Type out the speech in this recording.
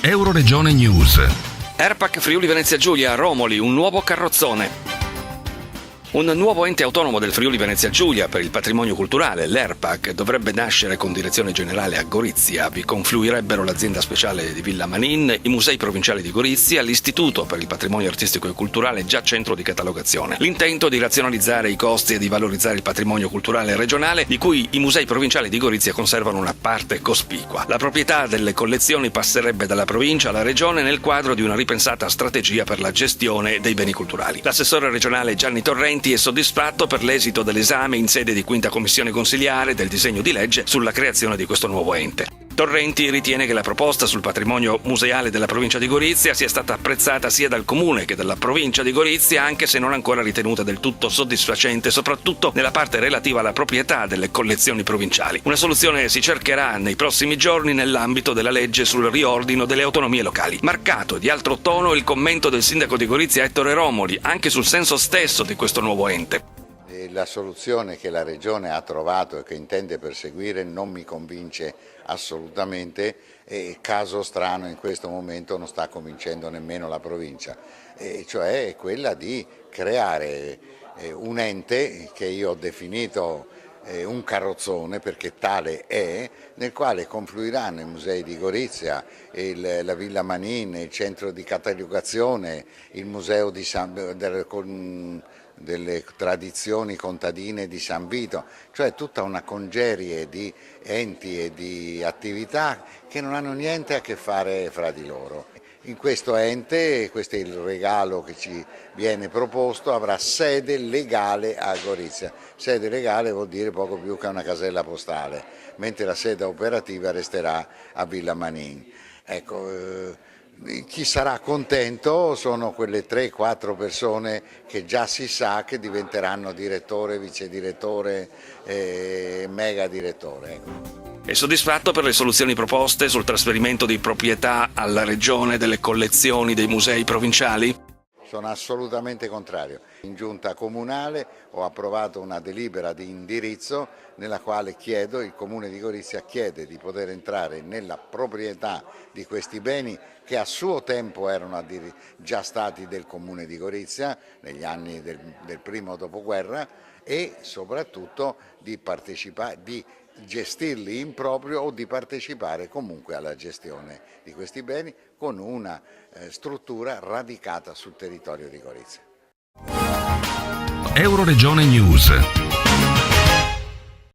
Euroregione News. Airpac Friuli Venezia Giulia, Romoli, un nuovo carrozzone. Un nuovo ente autonomo del Friuli Venezia Giulia per il patrimonio culturale, l'Airpac, dovrebbe nascere con direzione generale a Gorizia. Vi confluirebbero l'azienda speciale di Villa Manin, i musei provinciali di Gorizia, l'Istituto per il patrimonio artistico e culturale, già centro di catalogazione. L'intento è di razionalizzare i costi e di valorizzare il patrimonio culturale regionale, di cui i musei provinciali di Gorizia conservano una parte cospicua. La proprietà delle collezioni passerebbe dalla provincia alla regione nel quadro di una ripensata strategia per la gestione dei beni culturali. L'assessore regionale Gianni Torrenti è soddisfatto per l'esito dell'esame in sede di quinta commissione consiliare del disegno di legge sulla creazione di questo nuovo ente. Torrenti ritiene che la proposta sul patrimonio museale della provincia di Gorizia sia stata apprezzata sia dal comune che dalla provincia di Gorizia, anche se non ancora ritenuta del tutto soddisfacente, soprattutto nella parte relativa alla proprietà delle collezioni provinciali. Una soluzione si cercherà nei prossimi giorni nell'ambito della legge sul riordino delle autonomie locali. Marcato di altro tono il commento del sindaco di Gorizia Ettore Romoli, anche sul senso stesso di questo nuovo ente. La soluzione che la Regione ha trovato e che intende perseguire non mi convince assolutamente e, caso strano, in questo momento non sta convincendo nemmeno la provincia, cioè quella di creare un ente che io ho definito un carrozzone, perché tale è, nel quale confluiranno i musei di Gorizia, la Villa Manin, il centro di catalogazione, il museo delle tradizioni contadine di San Vito, cioè tutta una congerie di enti e di attività che non hanno niente a che fare fra di loro. In questo ente, questo è il regalo che ci viene proposto, avrà sede legale a Gorizia. Sede legale vuol dire poco più che una casella postale, mentre la sede operativa resterà a Villa Manin. Ecco, chi sarà contento sono quelle 3-4 persone che già si sa che diventeranno direttore, vicedirettore e mega direttore. Ecco. È soddisfatto per le soluzioni proposte sul trasferimento di proprietà alla regione delle collezioni dei musei provinciali? Sono assolutamente contrario. In giunta comunale ho approvato una delibera di indirizzo nella quale il Comune di Gorizia chiede di poter entrare nella proprietà di questi beni che a suo tempo erano già stati del Comune di Gorizia negli anni del primo dopoguerra e soprattutto di gestirli in proprio o di partecipare comunque alla gestione di questi beni con una struttura radicata sul territorio di Gorizia. Euroregione News.